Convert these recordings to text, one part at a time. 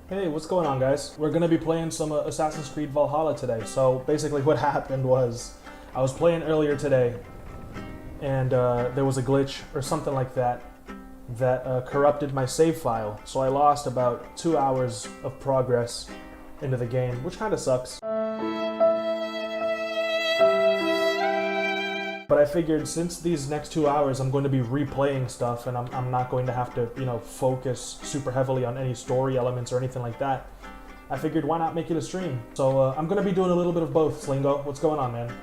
Hey, what's going on, guys? We're gonna be playing some Assassin's Creed Valhalla today. So basically what happened was I was playing earlier today and there was a glitch or something like that that corrupted my save file. So I lost about 2 hours of progress into the game, which kind of sucks. But I figured since these next 2 hours I'm going to be replaying stuff and I'm not going to have to, focus super heavily on any story elements or anything like that, I figured why not make it a stream? So I'm going to be doing a little bit of both. Slingo, what's going on, man?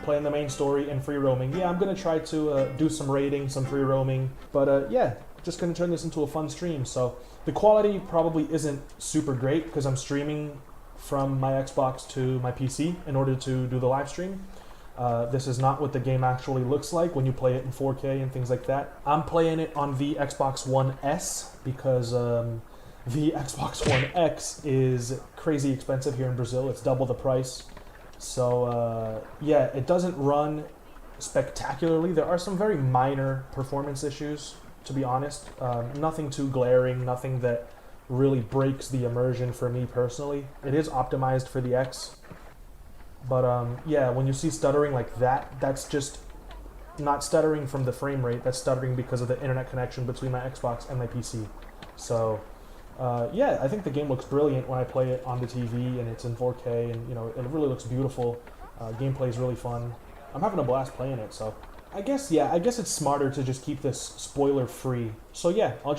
Playing the main story and free roaming. Yeah, I'm going to try to do some raiding, some free roaming, but yeah, just going to turn this into a fun stream. So the quality probably isn't super great because I'm streaming from my Xbox to my PC in order to do the live stream. This is not what the game actually looks like when you play it in 4K and things like that. I'm playing it on the Xbox One S because the Xbox One X is crazy expensive here in Brazil. It's double the price. So yeah, it doesn't run spectacularly. There are some very minor performance issues, to be honest. Nothing too glaring, nothing that really breaks the immersion for me personally. It is optimized for the X. But yeah, when you see stuttering like that, that's just not stuttering from the frame rate. That's stuttering because of the internet connection between my Xbox and my PC. So yeah, I think the game looks brilliant when I play it on the TV and it's in 4K, and it really looks beautiful. Gameplay is really fun. I'm having a blast playing it. So I guess it's smarter to just keep this spoiler free. So yeah, I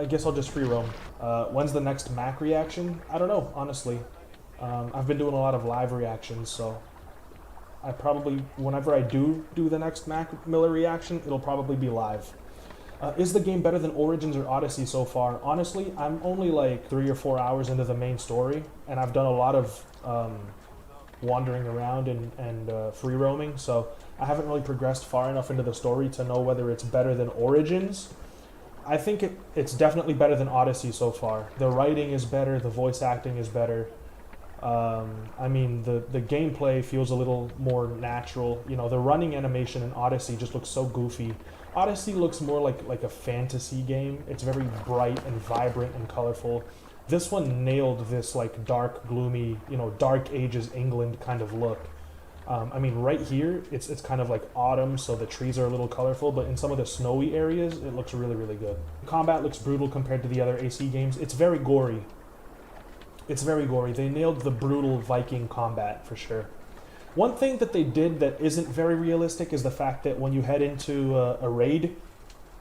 guess I'll just free roam. When's the next Mac reaction? I don't know, honestly. I've been doing a lot of live reactions, so I probably, whenever I do the next Mac Miller reaction, it'll probably be live. Is the game better than Origins or Odyssey so far? Honestly, I'm only like 3 or 4 hours into the main story, and I've done a lot of wandering around and free roaming, so I haven't really progressed far enough into the story to know whether it's better than Origins. I think it's definitely better than Odyssey so far. The writing is better, the voice acting is better. I mean, the gameplay feels a little more natural. The running animation in Odyssey just looks so goofy. Odyssey looks more like a fantasy game. It's very bright and vibrant and colorful. This one nailed this like dark, gloomy, Dark Ages England kind of look. I mean, right here, it's kind of like autumn, so the trees are a little colorful, but in some of the snowy areas, it looks really, really good. Combat looks brutal compared to the other AC games. It's very gory. It's very gory. They nailed the brutal Viking combat for sure. One thing that they did that isn't very realistic is the fact that when you head into a raid,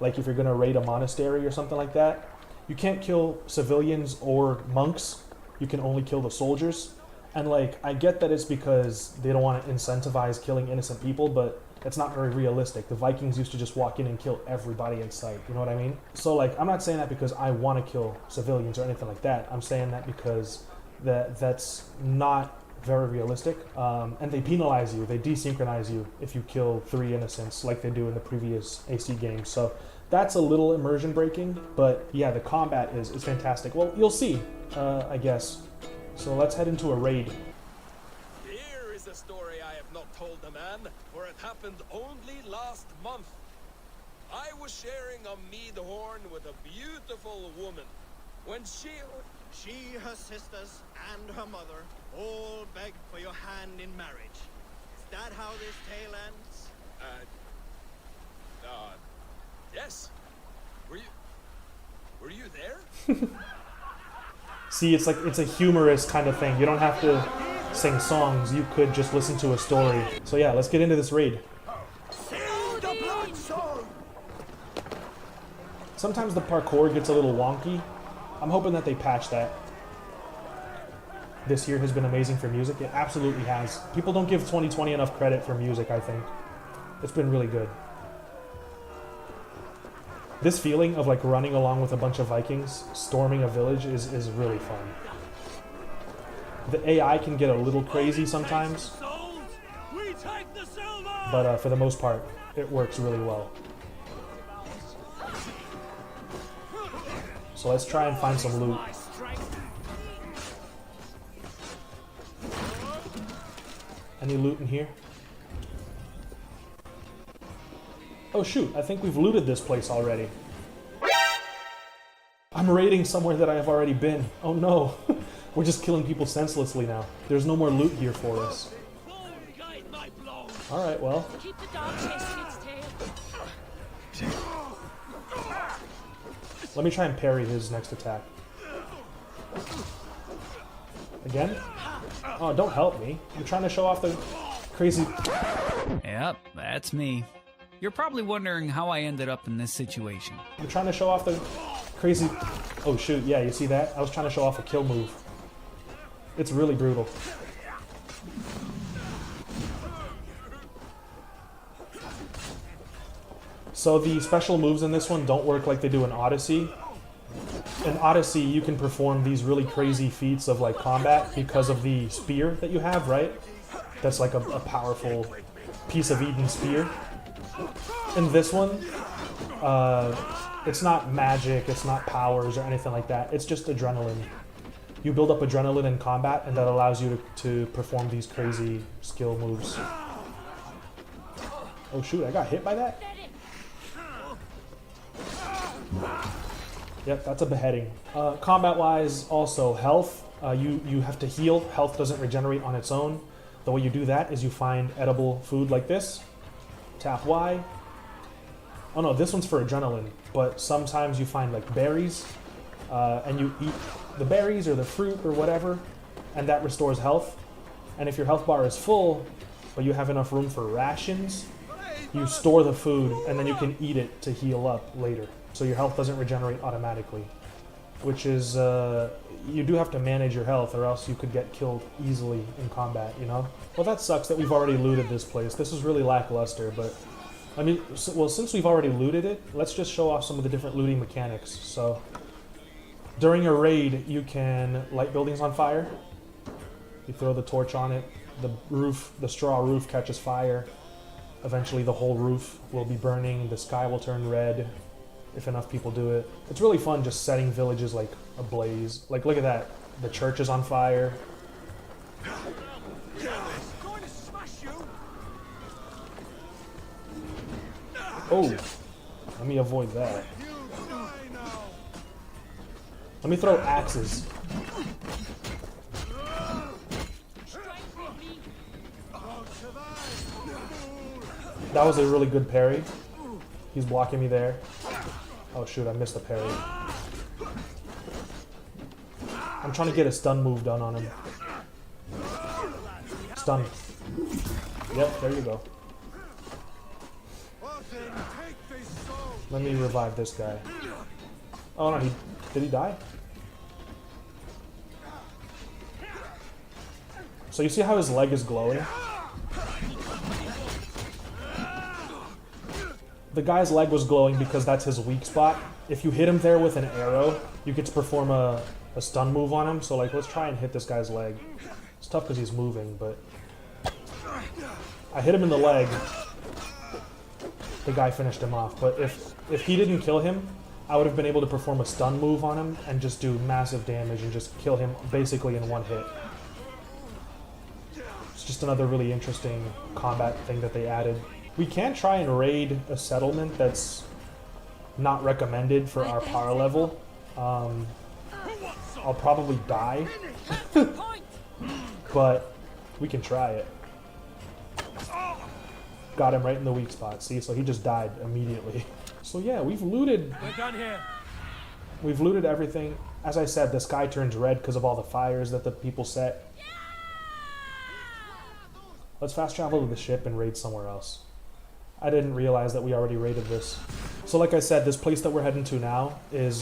like if you're going to raid a monastery or something like that, you can't kill civilians or monks. You can only kill the soldiers. And like, I get that it's because they don't want to incentivize killing innocent people, but it's not very realistic. The Vikings used to just walk in and kill everybody in sight, you know what I mean? So like, I'm not saying that because I want to kill civilians or anything like that. I'm saying that because that's not very realistic. And they penalize you, they desynchronize you if you kill 3 innocents like they do in the previous AC games. So that's a little immersion breaking, but yeah, the combat is fantastic. Well, you'll see, I guess. So let's head into a raid. Here is a story I have not told a man, for it happened only last month. I was sharing a mead horn with a beautiful woman. When she, her sisters, and her mother all begged for your hand in marriage. Is that how this tale ends? Yes. Were you there? See, it's a humorous kind of thing. You don't have to sing songs. You could just listen to a story. So yeah, let's get into this raid. Sometimes the parkour gets a little wonky. I'm hoping that they patch that. This year has been amazing for music. It absolutely has. People don't give 2020 enough credit for music, I think. It's been really good. This feeling of like running along with a bunch of Vikings, storming a village is really fun. The AI can get a little crazy sometimes, but for the most part, it works really well. So let's try and find some loot. Any loot in here? Oh shoot, I think we've looted this place already. I'm raiding somewhere that I have already been. Oh no. We're just killing people senselessly now. There's no more loot here for us. Alright, well. Keep the dog chasing its tail. Let me try and parry his next attack. Again? Oh, don't help me. I'm trying to show off the crazy... Yep, that's me. You're probably wondering how I ended up in this situation. I'm trying to show off the crazy... Oh shoot, yeah, you see that? I was trying to show off a kill move. It's really brutal. So the special moves in this one don't work like they do in Odyssey. In Odyssey, you can perform these really crazy feats of like combat because of the spear that you have, right? That's like a powerful piece of Eden spear. In this one, it's not magic, it's not powers or anything like that. It's just adrenaline. You build up adrenaline in combat, and that allows you to perform these crazy skill moves. Oh shoot, I got hit by that? Yep, that's a beheading. Combat-wise, also health. You have to heal. Health doesn't regenerate on its own. The way you do that is you find edible food like this. Tap Y. Oh no, this one's for adrenaline, but sometimes you find like berries, and you eat the berries or the fruit or whatever, and that restores health. And if your health bar is full, but you have enough room for rations, you store the food and then you can eat it to heal up later. So your health doesn't regenerate automatically, which is, you do have to manage your health or else you could get killed easily in combat, you know? Well, that sucks that we've already looted this place. This is really lackluster, but I mean, well, since we've already looted it, let's just show off some of the different looting mechanics. So during a raid, you can light buildings on fire. You throw the torch on it, the straw roof catches fire. Eventually the whole roof will be burning, the sky will turn red if enough people do it. It's really fun just setting villages like ablaze. Like, look at that. The church is on fire. Oh, let me avoid that. Let me throw axes. That was a really good parry. He's blocking me there. Oh shoot, I missed the parry. I'm trying to get a stun move done on him. Stun. Yep, there you go. Let me revive this guy. Oh no, did he die? So you see how his leg is glowing? The guy's leg was glowing because that's his weak spot. If you hit him there with an arrow, you get to perform a stun move on him. So like, let's try and hit this guy's leg. It's tough because he's moving, but I hit him in the leg. The guy finished him off. But if he didn't kill him, I would have been able to perform a stun move on him and just do massive damage and just kill him basically in one hit. It's just another really interesting combat thing that they added. We can try and raid a settlement that's not recommended for our power level. I'll probably die, but we can try it. Got him right in the weak spot. See, so he just died immediately. So yeah, we've looted. We're done here. We've looted everything. As I said, the sky turns red because of all the fires that the people set. Let's fast travel to the ship and raid somewhere else. I didn't realize that we already raided this. So like I said, this place that we're heading to now is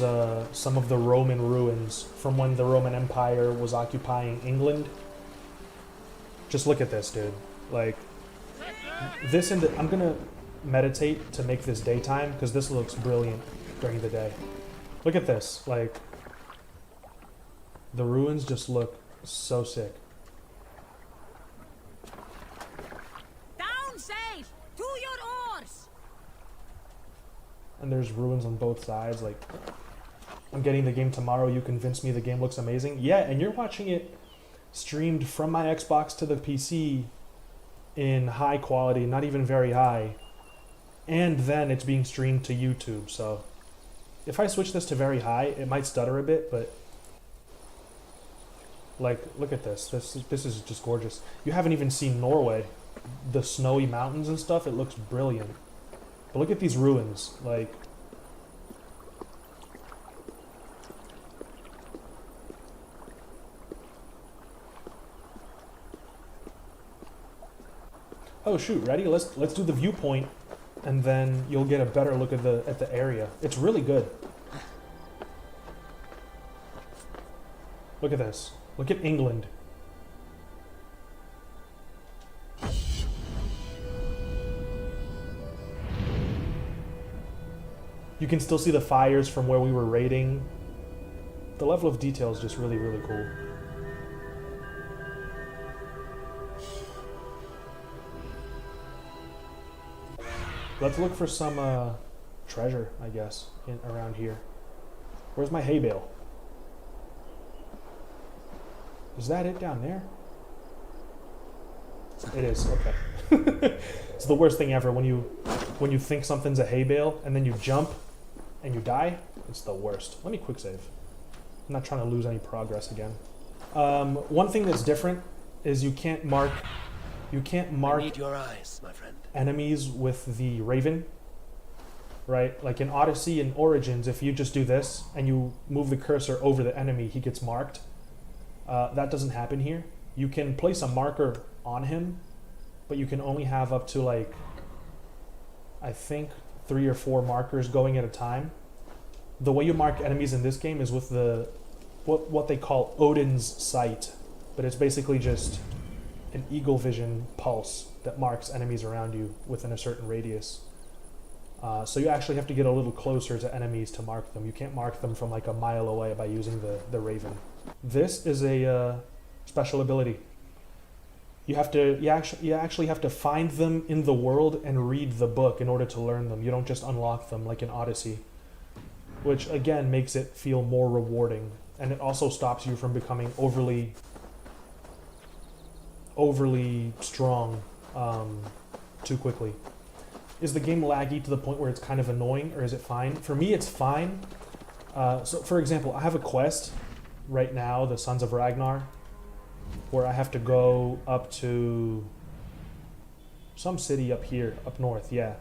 some of the Roman ruins from when the Roman Empire was occupying England. Just look at this, dude. Like, this I'm gonna meditate to make this daytime because this looks brilliant during the day. Look at this. Like, the ruins just look so sick. Down safe! To your oars! And there's ruins on both sides. Like, I'm getting the game tomorrow. You convinced me the game looks amazing. Yeah, and you're watching it streamed from my Xbox to the PC in high quality, not even very high. And then it's being streamed to YouTube. So if I switch this to very high, it might stutter a bit, but Like, look at this. This is just gorgeous. You haven't even seen Norway. The snowy mountains and stuff, it looks brilliant. But look at these ruins, like... Oh shoot, ready? Let's do the viewpoint, and then you'll get a better look at the area. It's really good. Look at this. Look at England. You can still see the fires from where we were raiding. The level of detail is just really, really cool. Let's look for some treasure, I guess, around here. Where's my hay bale? Is that it down there? It is, okay. It's the worst thing ever when you think something's a hay bale and then you jump and you die. It's the worst. Let me quick save. I'm not trying to lose any progress again. One thing that's different is you can't mark I need your eyes, my friend. enemies with the Raven, right? Like in Odyssey and Origins, if you just do this and you move the cursor over the enemy, he gets marked. That doesn't happen here. You can place a marker on him, but you can only have up to, like, I think 3 or 4 markers going at a time. The way you mark enemies in this game is with the what they call Odin's sight, but it's basically just an eagle vision pulse that marks enemies around you within a certain radius. So you actually have to get a little closer to enemies to mark them. You can't mark them from like a mile away by using the Raven. This is a special ability. You actually have to find them in the world and read the book in order to learn them. You don't just unlock them like in Odyssey, which again makes it feel more rewarding, and it also stops you from becoming overly strong too quickly. Is the game laggy to the point where it's kind of annoying, or is it fine? For me, it's fine. So, for example, I have a quest right now, the Sons of Ragnar, where I have to go up to some city up here, up north, yeah.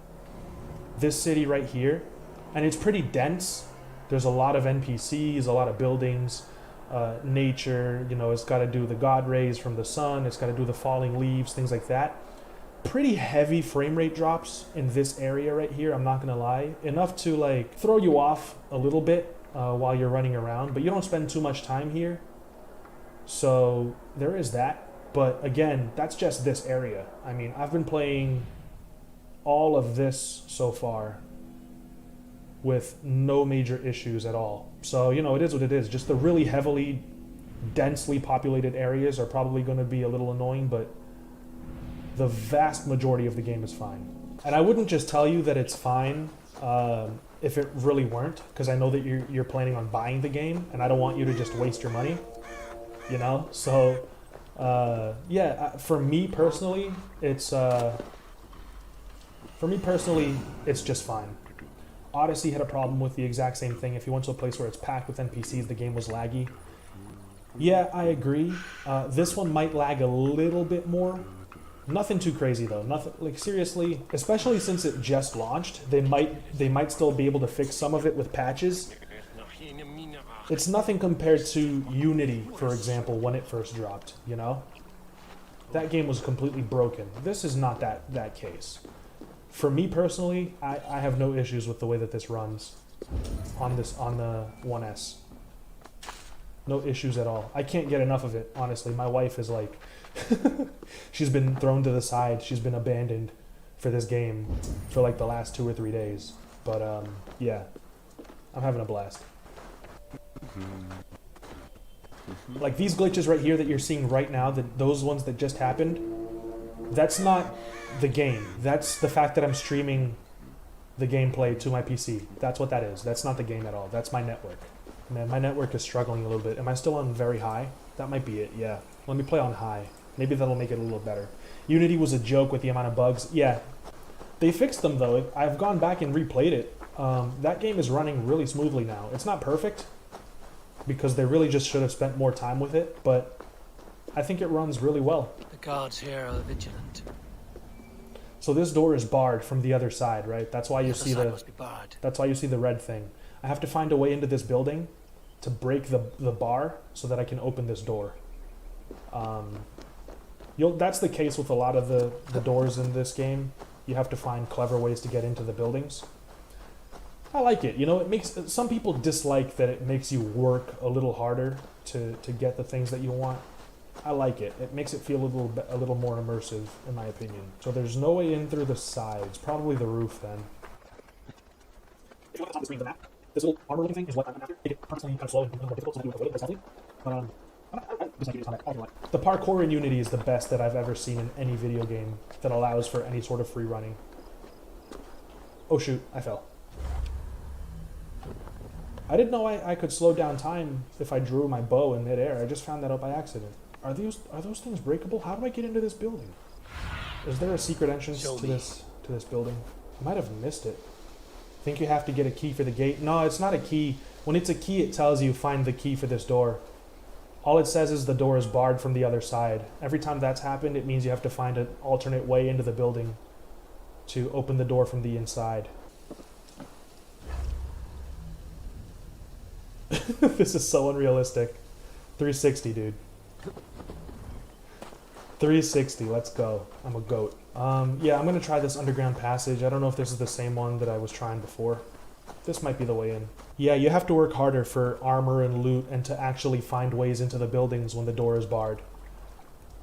This city right here, and it's pretty dense. There's a lot of NPCs, a lot of buildings, nature, you know, it's got to do the god rays from the sun, it's got to do the falling leaves, things like that. Pretty heavy frame rate drops in this area right here, I'm not gonna lie. Enough to like throw you off a little bit while you're running around, but you don't spend too much time here. So there is that, but again, that's just this area. I mean, I've been playing all of this so far with no major issues at all. So, you know, it is what it is. Just the really heavily, densely populated areas are probably going to be a little annoying, but the vast majority of the game is fine. And I wouldn't just tell you that it's fine if it really weren't, because I know that you're planning on buying the game, and I don't want you to just waste your money, you know? So, yeah, for me personally, it's just fine. Odyssey had a problem with the exact same thing. If you went to a place where it's packed with NPCs, the game was laggy. Yeah, I agree. This one might lag a little bit more. Nothing too crazy though. Nothing like seriously, especially since it just launched. They might still be able to fix some of it with patches. It's nothing compared to Unity, for example, when it first dropped, you know? That game was completely broken. This is not that case. For me personally, I have no issues with the way that this runs on the 1S. No issues at all. I can't get enough of it, honestly. My wife is like, she's been thrown to the side. She's been abandoned for this game for like the last 2 or 3 days. But yeah, I'm having a blast. Like these glitches right here that you're seeing right now, those ones that just happened, that's not the game. That's the fact that I'm streaming the gameplay to my PC. That's what that is. That's not the game at all. That's my network. Man, my network is struggling a little bit. Am I still on very high? That might be it, yeah. Let me play on high. Maybe that'll make it a little better. Unity was a joke with the amount of bugs. Yeah, they fixed them though. I've gone back and replayed it. That game is running really smoothly now. It's not perfect, because they really just should have spent more time with it, but I think it runs really well. The guards here are vigilant. So this door is barred from the other side, right? That's why you see the must be barred. that's why you see the red thing. I have to find a way into this building to break the bar so that I can open this door. That's the case with a lot of the doors in this game. You have to find clever ways to get into the buildings. I like it. You know, it makes some people dislike that it makes you work a little harder to get the things that you want. I like it. It makes it feel a little more immersive, in my opinion. So there's no way in through the sides. Probably the roof then. If you look at the top of the screen of the map, this little armor-looking thing is what I'm after. It personally kind of slow and more difficult, so I do it very stealthily. But the parkour in Unity is the best that I've ever seen in any video game that allows for any sort of free running. Oh shoot, I fell. I didn't know I could slow down time if I drew my bow in midair. I just found that out by accident. Are those things breakable? How do I get into this building? Is there a secret entrance to this building? I might have missed it. I think you have to get a key for the gate. No, it's not a key. When it's a key, it tells you find the key for this door. All it says is the door is barred from the other side. Every time that's happened, it means you have to find an alternate way into the building to open the door from the inside. This is so unrealistic. 360, dude. 360, let's go. I'm a goat. Yeah, I'm gonna try this underground passage. I don't know if this is the same one that I was trying before. This might be the way in. Yeah, you have to work harder for armor and loot and to actually find ways into the buildings when the door is barred.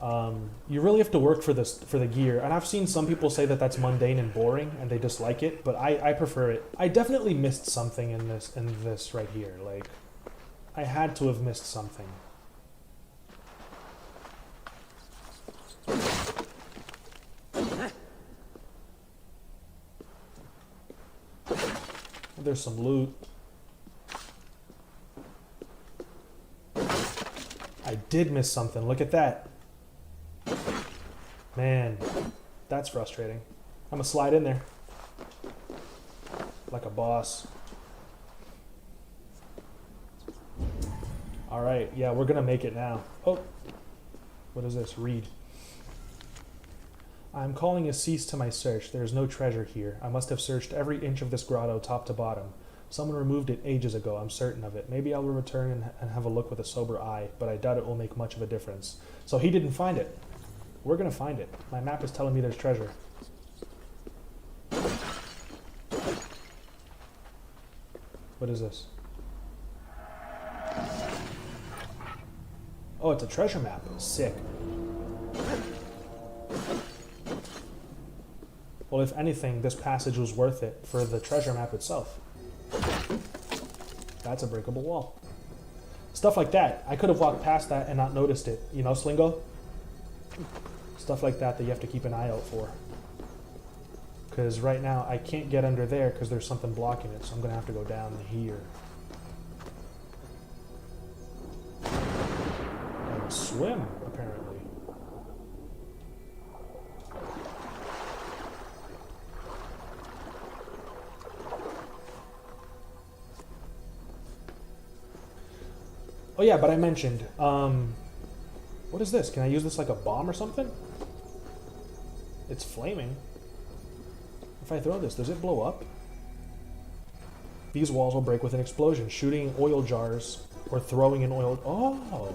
You really have to work for the gear. And I've seen some people say that that's mundane and boring and they dislike it, but I prefer it. I definitely missed something in this right here. Like, I had to have missed something. There's some loot. I did miss something. Look at that. Man, that's frustrating. I'm gonna slide in there. Like a boss. Alright, yeah, we're gonna make it now. Oh, what is this? Read. I'm calling a cease to my search. There is no treasure here. I must have searched every inch of this grotto top to bottom. Someone removed it ages ago, I'm certain of it. Maybe I will return and have a look with a sober eye, but I doubt it will make much of a difference. So he didn't find it. We're gonna find it. My map is telling me there's treasure. What is this? Oh, it's a treasure map. Sick. Well, if anything, this passage was worth it for the treasure map itself. That's a breakable wall. Stuff like that. I could have walked past that and not noticed it. You know, Slingo? Stuff like that you have to keep an eye out for. Because right now, I can't get under there because there's something blocking it, so I'm going to have to go down here. And swim, apparently. Oh yeah, but I mentioned, what is this? Can I use this like a bomb or something? It's flaming. If I throw this, does it blow up? These walls will break with an explosion, shooting oil jars or throwing an oil... Oh!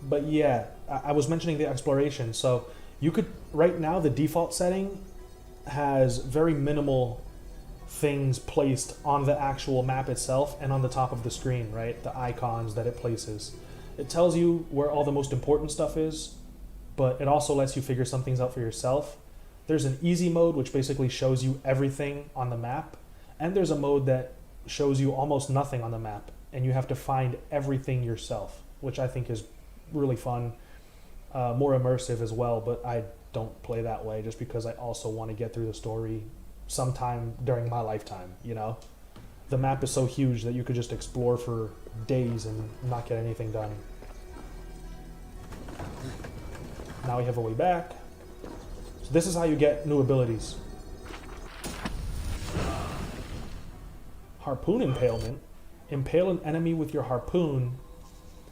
But yeah, I was mentioning the exploration, so you could... Right now, the default setting has very minimal things placed on the actual map itself and on the top of the screen, right? The icons that it places. It tells you where all the most important stuff is, but it also lets you figure some things out for yourself. There's an easy mode, which basically shows you everything on the map, and there's a mode that shows you almost nothing on the map, and you have to find everything yourself, which I think is really fun, more immersive as well, but I don't play that way just because I also want to get through the story sometime during my lifetime, you know? The map is so huge that you could just explore for days and not get anything done. Now we have a way back. So this is how you get new abilities. Harpoon Impalement. Impale an enemy with your harpoon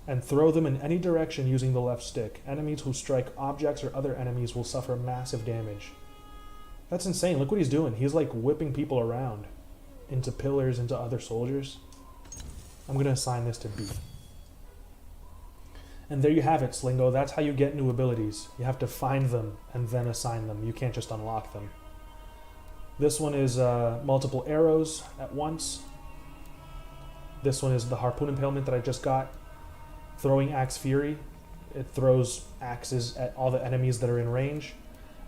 and throw them in any direction using the left stick. Enemies who strike objects or other enemies will suffer massive damage. That's insane. Look what he's doing. He's like whipping people around into pillars, into other soldiers. I'm going to assign this to B. And there you have it, Slingo. That's how you get new abilities. You have to find them and then assign them. You can't just unlock them. This one is multiple arrows at once. This one is the Harpoon Impalement that I just got. Throwing Axe Fury. It throws axes at all the enemies that are in range.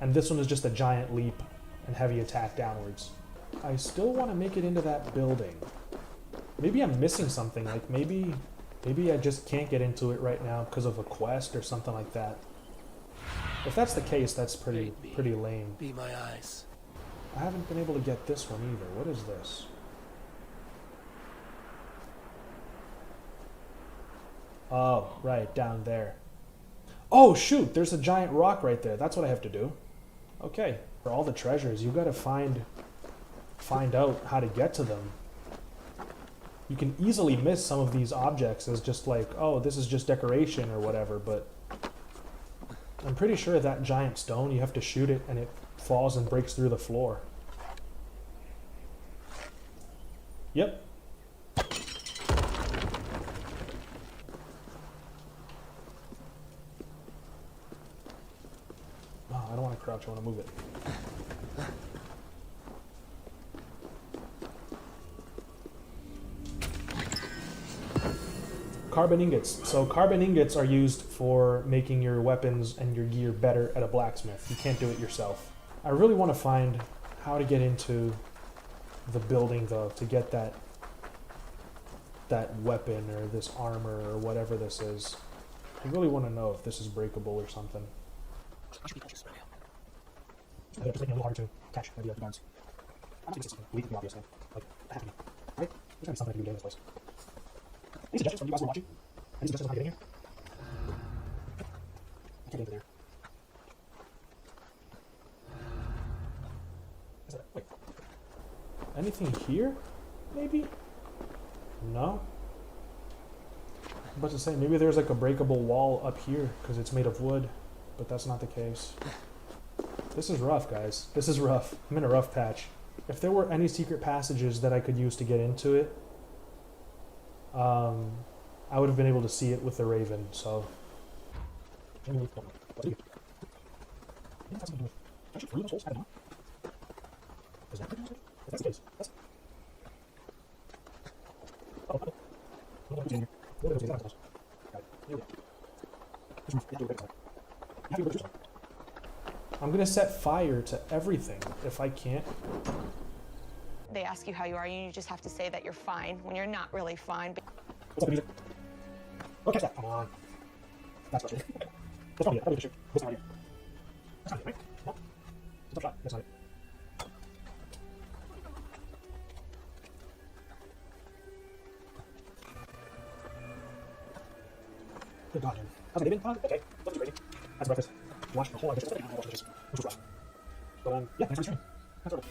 And this one is just a giant leap and heavy attack downwards. I still want to make it into that building. Maybe I'm missing something. Like maybe I just can't get into it right now because of a quest or something like that. If that's the case, that's pretty lame. Be my eyes. I haven't been able to get this one either. What is this? Oh, right, down there. Oh, shoot, there's a giant rock right there. That's what I have to do. Okay, for all the treasures, you gotta find out how to get to them. You can easily miss some of these objects as just like, oh, this is just decoration or whatever, but I'm pretty sure that giant stone, you have to shoot it and it falls and breaks through the floor. Yep. Oh, I don't want to crouch, I want to move it. Carbon ingots. So carbon ingots are used for making your weapons and your gear better at a blacksmith. You can't do it yourself. I really want to find how to get into the building though, to get that weapon or this armor or whatever this is. I really want to know if this is breakable or something. I should be cautious right now. Just making it a little harder to catch the guards. I'm just thinking something. Be obvious though. Like, I have to be. Right? There's gotta be something I can do in this place. Any suggestions from you guys who are watching? Any suggestions on how to get in here? I can't get into there. Is that, wait. Anything here? Maybe? No? I'm about to say, maybe there's like a breakable wall up here because it's made of wood, but that's not the case. This is rough, guys. This is rough. I'm in a rough patch. If there were any secret passages that I could use to get into it, I would have been able to see it with the Raven, so. I'm gonna set fire to everything if I can't. They ask you how you are, and you just have to say that you're fine when you're not really fine. What's up, music? Oh, catch that. Come on. That's frustrating. That's probably it. I probably should shoot. That's not it. That's not it, right? No. It's a shot. That's not it. Good God, Jen. How's it been? Okay. That's too crazy. That's breakfast. Watched the whole other dishes. I watched the dishes, which was rough. But, yeah, thanks for the stream. That's all.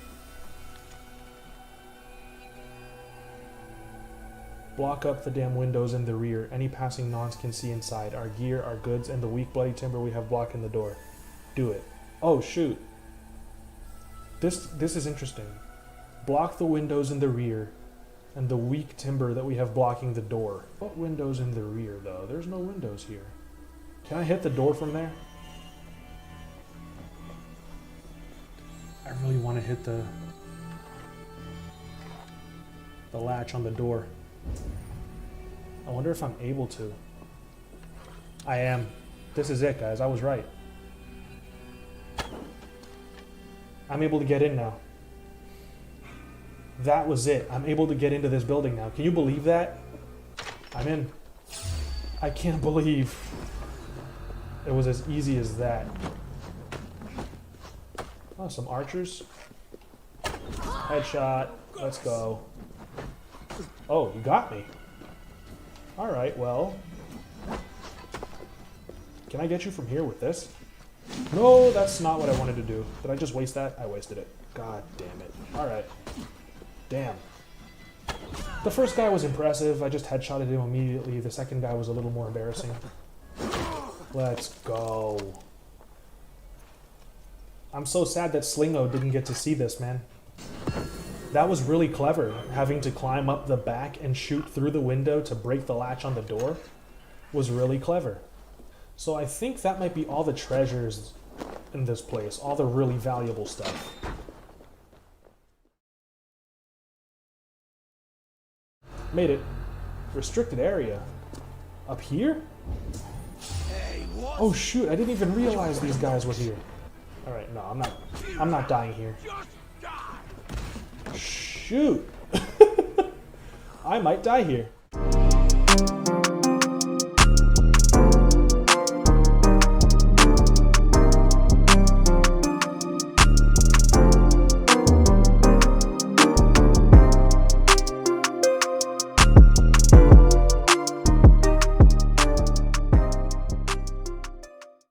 Block up the damn windows in the rear. Any passing nons can see inside. Our gear, our goods, and the weak bloody timber we have blocking the door. Do it. Oh, shoot. This is interesting. Block the windows in the rear and the weak timber that we have blocking the door. What windows in the rear, though? There's no windows here. Can I hit the door from there? I really want to hit the latch on the door. I wonder if I'm able to. I am. This is it, guys. I was right. I'm able to get in now. That was it. I'm able to get into this building now. Can you believe that? I'm in. I can't believe it was as easy as that. Oh, some archers. Headshot. Let's go. Oh, you got me. Alright, well. Can I get you from here with this? No, that's not what I wanted to do. Did I just waste that? I wasted it. God damn it. Alright. Damn. The first guy was impressive. I just headshotted him immediately. The second guy was a little more embarrassing. Let's go. I'm so sad that Slingo didn't get to see this, man. That was really clever. Having to climb up the back and shoot through the window to break the latch on the door was really clever. So I think that might be all the treasures in this place. All the really valuable stuff. Made it. Restricted area. Up here? Hey, what? Oh shoot, I didn't even realize these guys were here. Alright, no, I'm not dying here. Shoot! I might die here.